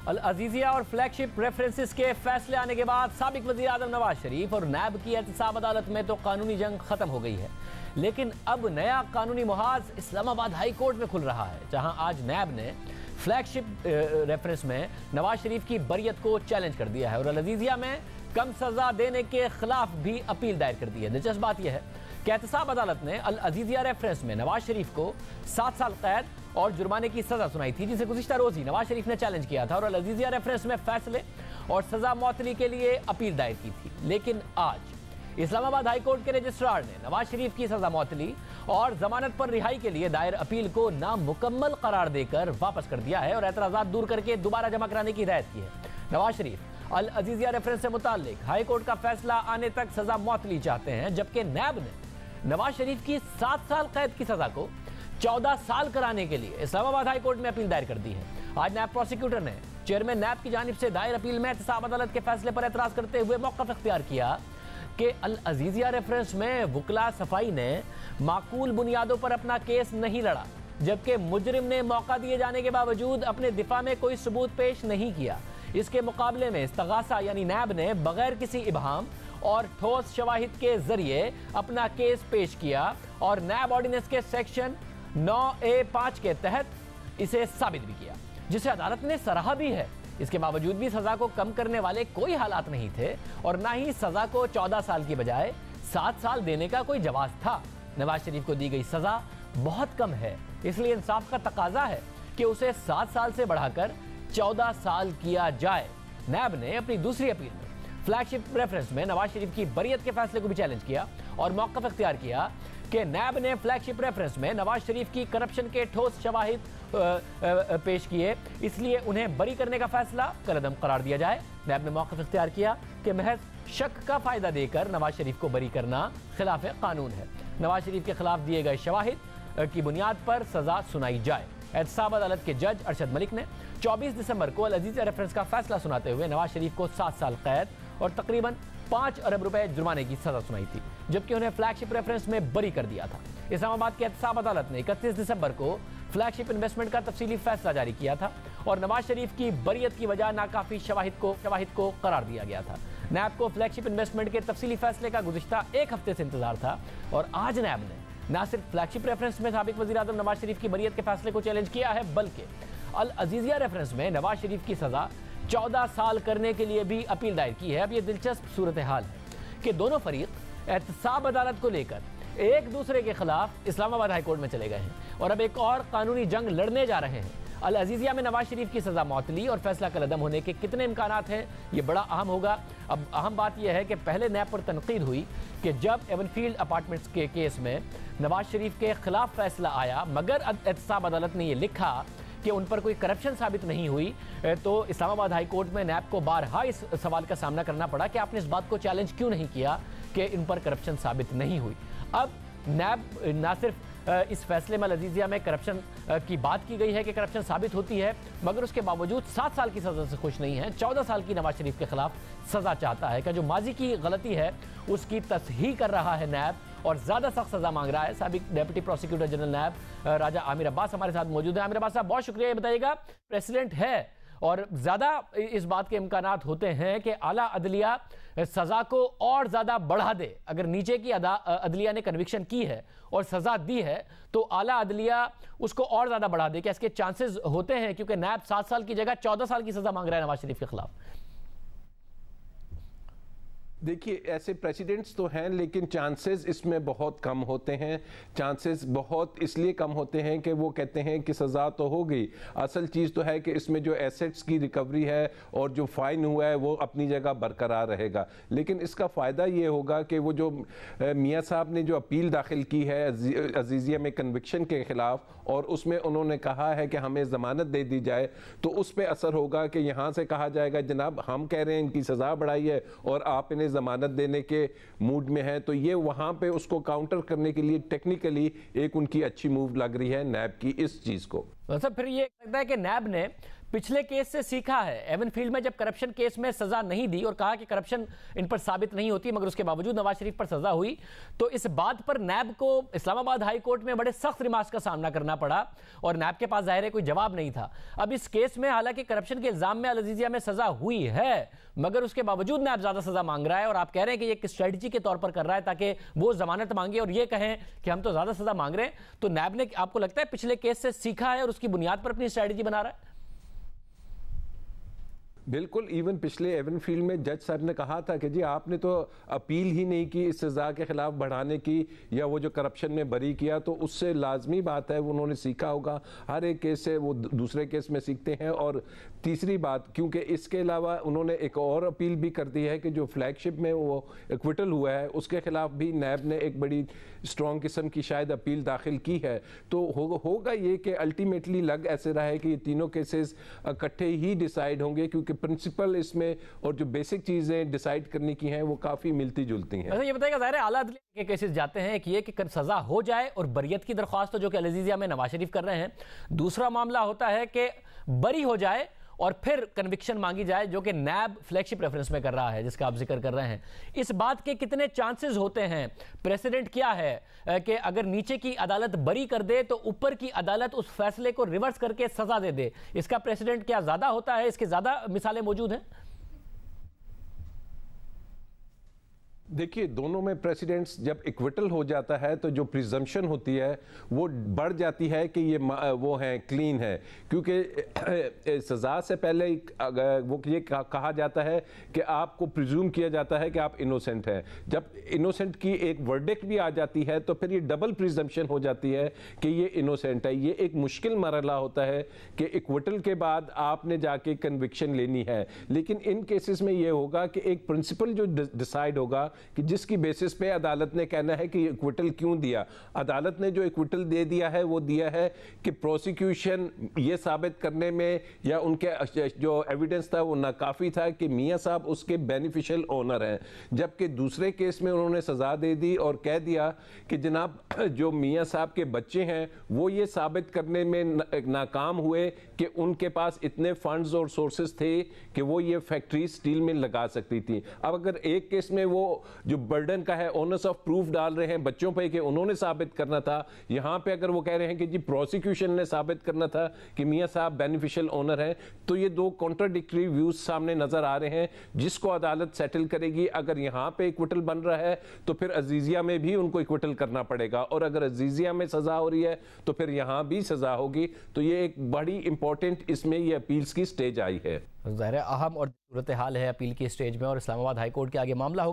अल अजीजिया और flagship references के फैसले आने के बाद साबिक वज़ीर आज़म नवाज शरीफ और नैब की एहतसाब अदालत में तो कानूनी जंग खत्म हो गई है, लेकिन अब नया कानूनी मुहाज इस्लामाबाद हाई कोर्ट में खुल रहा है, जहां आज नैब ने फ्लैगशिप रेफरेंस में नवाज शरीफ की बरियत को चैलेंज कर दिया है और अल अजीजिया में कम सजा देने के खिलाफ भी अपील दायर कर दी है। दिलचस्प बात यह है कि एहतसाब अदालत ने अल अजीजिया रेफरेंस में नवाज शरीफ को 7 साल कैद और जुर्माने की सजा सुनाई थी, जिसे गुज़िश्ता रोज ही नवाज शरीफ ने चैलेंज किया था और अल अजीजिया रेफरेंस में फैसले और सजा मौतली के लिए अपील दायर की थी। लेकिन आज इस्लामाबाद हाई कोर्ट के रजिस्ट्रार ने नवाज शरीफ की सजा मौतली और जमानत पर रिहाई के लिए दायर अपील को नामुकम्मल करार देकर वापस कर दिया है और एतराज़ात दूर करके दोबारा जमा कराने की हिदायत की है। नवाज शरीफ अल अजीजिया रेफरेंस से मुताल्लिक हाई कोर्ट का फैसला आने तक सजा मौतली चाहते हैं, जबकि नैब ने नवाज शरीफ की 7 साल कैद की सजा को 14 साल कराने के लिए इस्लामाबाद हाई कोर्ट में अपील दायर कर दी है। आज नैब प्रोसिक्यूटर ने चेयरमैन नैब की जानिब से दायर अपील में एहतसाब अदालत के फैसले पर एतराज करते हुए मौक़िफ़ इख्तियार किया कि अल अजीजिया रेफरेंस में वकला सफाई ने माकूल बुनियादों पर अपना केस नहीं लड़ा, जबकि मुजरिम ने मौका दिए जाने के बावजूद अपने दिफा में कोई सबूत पेश नहीं किया। इसके मुकाबले में इस्तगासा यानी नैब ने बगैर किसी इबहाम और ठोस शवाहिद के जरिए अपना केस पेश किया और नैब ऑर्डिनेंस के सेक्शन 9A5 के तहत इसे साबित भी किया, जिसे अदालत ने सराहा भी है। इसके बावजूद भी सजा को कम करने वाले कोई हालात नहीं थे और ना ही सजा को 14 साल की बजाय 7 साल देने का कोई जवाब था। नवाज शरीफ को दी गई सजा बहुत कम है, इसलिए इंसाफ का तकाजा है कि उसे 7 साल से बढ़ाकर 14 साल किया जाए। नैब ने अपनी दूसरी अपील में फ्लैगशिप रेफरेंस में नवाज शरीफ की बरियत के फैसले को भी चैलेंज किया और मौक़िफ़ इख्तियार किया कि नैब ने फ्लैगशिप रेफरेंस में नवाज शरीफ की करप्शन के ठोस शवाहिद पेश किए, इसलिए उन्हें बरी करने का फैसला कलअदम करार दिया जाए। नैब ने मौक़िफ़ इख्तियार किया कि महज शक का फायदा देकर नवाज शरीफ को बरी करना खिलाफ कानून है। नवाज शरीफ के खिलाफ दिए गए शवाहिद की बुनियाद पर सजा सुनाई जाए। एहतसाब अदालत के जज अरशद मलिक ने 24 दिसंबर को अल अजीजिया रेफरेंस का फैसला सुनाते हुए नवाज शरीफ को 7 साल कैद और तकरीबन 5 अरब रुपए जुर्माने की सजा सुनाई थी, जबकि उन्हें फ्लैगशिप रेफरेंस में बरी कर दिया था। इस्लामाबाद की एहतसाब अदालत ने 31 दिसंबर को फ्लैगशिप इन्वेस्टमेंट का तफसीली फैसला जारी किया था और नवाज शरीफ की बरियत की वजह नाकाफी शवाहिद को करार दिया गया था। नैब को फ्लैगशिप इन्वेस्टमेंट के तफसीली फैसले का गुज़िश्ता 1 हफ्ते से इंतजार था और आज नैब ने न सिर्फ फ्लैगशिप रेफरेंस में साबिक वज़ीर आज़म नवाज शरीफ की बरियत के फैसले को चैलेंज किया है, बल्कि अल अजीजिया रेफरेंस में नवाज शरीफ की सजा 14 साल करने के लिए भी अपील दायर की है। अब यह दिलचस्प सूरत हाल है कि दोनों फरीक एहतसाब अदालत को लेकर एक दूसरे के खिलाफ इस्लामाबाद हाई कोर्ट में चले गए हैं और अब एक और कानूनी जंग लड़ने जा रहे हैं। अल अजीजिया में नवाज शरीफ की सजा मौतली और फैसला कलअदम होने के कितने इम्कानात हैं, ये बड़ा अहम होगा। अब अहम बात यह है कि पहले नैब पर तनकीद हुई कि जब एवनफील्ड अपार्टमेंट्स के केस में नवाज शरीफ के खिलाफ फैसला आया, मगर एहतसाब अदालत ने यह लिखा कि उन पर कोई करप्शन साबित नहीं हुई, तो इस्लामाबाद हाई कोर्ट में नैब को बारहा इस सवाल का सामना करना पड़ा कि आपने इस बात को चैलेंज क्यों नहीं किया कि इन पर करप्शन साबित नहीं हुई। अब नैब न सिर्फ इस फैसले में अल अजीजिया में करप्शन की बात की गई है कि करप्शन साबित होती है, मगर उसके बावजूद 7 साल की सज़ा से खुश नहीं है। 14 साल की नवाज शरीफ के खिलाफ सज़ा चाहता है कि जो माजी की गलती है उसकी तस्हीह कर रहा है नैब और ज़्यादा सख्त सज़ा मांग रहा है। साबिक डेप्यूटी प्रोसिक्यूटर जनरल नैब राजा आमिर अब्बास हमारे साथ मौजूद है। आमिर अब्बास साहब, बहुत शुक्रिया। ये बताइएगा, प्रेसिडेंट है और ज़्यादा इस बात के इम्कानात होते हैं कि आला अदलिया सज़ा को और ज़्यादा बढ़ा दे। अगर नीचे की अदलिया ने कन्विक्शन की है और सज़ा दी है तो आला अदलिया उसको और ज़्यादा बढ़ा दे, क्या इसके चांसेस होते हैं? क्योंकि नैब 7 साल की जगह 14 साल की सज़ा मांग रहा है नवाज शरीफ के खिलाफ। देखिए, ऐसे प्रेसिडेंट्स तो हैं, लेकिन चांसेस इसमें बहुत कम होते हैं। चांसेस बहुत इसलिए कम होते हैं कि वो कहते हैं कि सज़ा तो हो गई, असल चीज़ तो है कि इसमें जो एसेट्स की रिकवरी है और जो फ़ाइन हुआ है वो अपनी जगह बरकरार रहेगा। लेकिन इसका फ़ायदा ये होगा कि वो जो मियाँ साहब ने जो अपील दाखिल की है अजीजिया में कन्विक्शन के ख़िलाफ़, और उसमें उन्होंने कहा है कि हमें ज़मानत दे दी जाए, तो उस पर असर होगा कि यहाँ से कहा जाएगा जनाब हम कह रहे हैं इनकी सज़ा बढ़ाई है और आप इन्हें ज़मानत देने के मूड में है। तो ये वहाँ पे उसको काउंटर करने के लिए टेक्निकली एक उनकी अच्छी मूव लग रही है नैब की इस चीज़ को। मतलब फिर ये लगता है कि नैब ने पिछले केस से सीखा है। एवनफील्ड में जब करप्शन केस में सजा नहीं दी और कहा कि करप्शन इन पर साबित नहीं होती, मगर उसके बावजूद नवाज शरीफ पर सजा हुई, तो इस बात पर नैब को इस्लामाबाद हाई कोर्ट में बड़े सख्त रिमार्क्स का सामना करना पड़ा और नैब के पास जाहिर है कोई जवाब नहीं था। अब इस केस में हालांकि करप्शन के इल्जाम में अल-अज़ीज़िया में सजा हुई है, मगर उसके बावजूद नैब ज्यादा सजा मांग रहा है और आप कह रहे हैं कि ये एक स्ट्रेटजी के तौर पर कर रहा है ताकि वो जमानत मांगे और ये कहें कि हम तो ज्यादा सजा मांग रहे हैं। तो नैब ने, आपको लगता है, पिछले केस से सीखा है और उसकी बुनियाद पर अपनी स्ट्रेटजी बना रहा है? बिल्कुल। इवन पिछले एवनफील्ड में जज साहब ने कहा था कि जी आपने तो अपील ही नहीं की इस सजा के खिलाफ बढ़ाने की, या वो जो करप्शन में बरी किया, तो उससे लाजमी बात है उन्होंने सीखा होगा। हर एक केस से वो दूसरे केस में सीखते हैं। और तीसरी बात, क्योंकि इसके अलावा उन्होंने एक और अपील भी कर दी है कि जो फ्लैगशिप में वो एक्विटल हुआ है उसके खिलाफ भी नैब ने एक बड़ी स्ट्रॉन्ग किस्म की शायद अपील दाखिल की है। तो होगा ये कि अल्टीमेटली लग ऐसे रहा है कि ये तीनों केसेस इकट्ठे ही डिसाइड होंगे, क्योंकि प्रिंसिपल इसमें और जो बेसिक चीजें डिसाइड करने की हैं वो काफी मिलती जुलती हैं। अच्छा, ये बताइएगा, ज़ाहिर है आला अदालत के केसेस जाते हैं कि ये कि सजा हो जाए और बरियत की दरख्वास्त जो कि अल-अज़ीज़िया में नवाज शरीफ कर रहे हैं। दूसरा मामला होता है कि बरी हो जाए और फिर कन्विक्शन मांगी जाए, जो कि नैब फ्लैगशिप रेफरेंस में कर रहा है जिसका आप जिक्र कर रहे हैं। इस बात के कितने चांसेस होते हैं? प्रेसिडेंट क्या है कि अगर नीचे की अदालत बरी कर दे तो ऊपर की अदालत उस फैसले को रिवर्स करके सजा दे दे? इसका प्रेसिडेंट क्या ज्यादा होता है? इसके ज्यादा मिसालें मौजूद हैं? देखिए, दोनों में प्रेसिडेंट्स जब इक्विटल हो जाता है तो जो प्रिजम्पशन होती है वो बढ़ जाती है कि ये वो हैं क्लीन है, क्योंकि सज़ा से पहले वो ये कहा जाता है कि आपको प्रिज्यूम किया जाता है कि आप इनोसेंट हैं। जब इनोसेंट की एक वर्डिक्ट भी आ जाती है तो फिर ये डबल प्रिजम्पशन हो जाती है कि ये इनोसेंट है। ये एक मुश्किल मरहला होता है कि इक्विटल के बाद आपने जाके कन्विक्शन लेनी है। लेकिन इन केसेस में ये होगा कि एक प्रिंसिपल जो डिसाइड होगा कि जिसकी बेसिस पे अदालत ने कहना है कि इक्विटल क्यों दिया। अदालत ने जो इक्विटल दे दिया है वो दिया है कि प्रोसिक्यूशन ये साबित करने में या उनके जो एविडेंस था वो नाकाफी था कि मियां साहब उसके बेनिफिशियल ओनर हैं। जबकि दूसरे केस में उन्होंने सजा दे दी और कह दिया कि जनाब जो मियां साहब के बच्चे हैं वो ये साबित करने में नाकाम हुए कि उनके पास इतने फंड्स और सोर्सेस थे कि वो ये फैक्ट्री स्टील में लगा सकती थी। अब अगर एक केस में वो जो बर्डन का है ऑनर्स ऑफ प्रूफ डाल रहे हैं बच्चों पे कि उन्होंने साबित करना था, यहां पे अगर वो कह रहे हैं कि जी प्रोसिक्यूशन ने साबित करना था कि मियां साहब बेनिफिशियल ओनर हैं, तो ये दो कॉन्ट्राडिक्टरी व्यूज सामने नजर आ रहे हैं जिसको अदालत सेटल करेगी। अगर यहां पे इक्विटल बन रहा है तो फिर अजीजिया में भी उनको इक्विटल करना पड़ेगा, और अगर अजीजिया में सजा हो रही है तो फिर यहां भी सजा होगी। तो ये एक बड़ी इंपॉर्टेंट इसमें ये अपील्स की स्टेज आई है। ज़ाहिर है अहम और सूरत हाल है अपील की स्टेज में, और इस्लामाबाद हाई कोर्ट के आगे मामला होगा।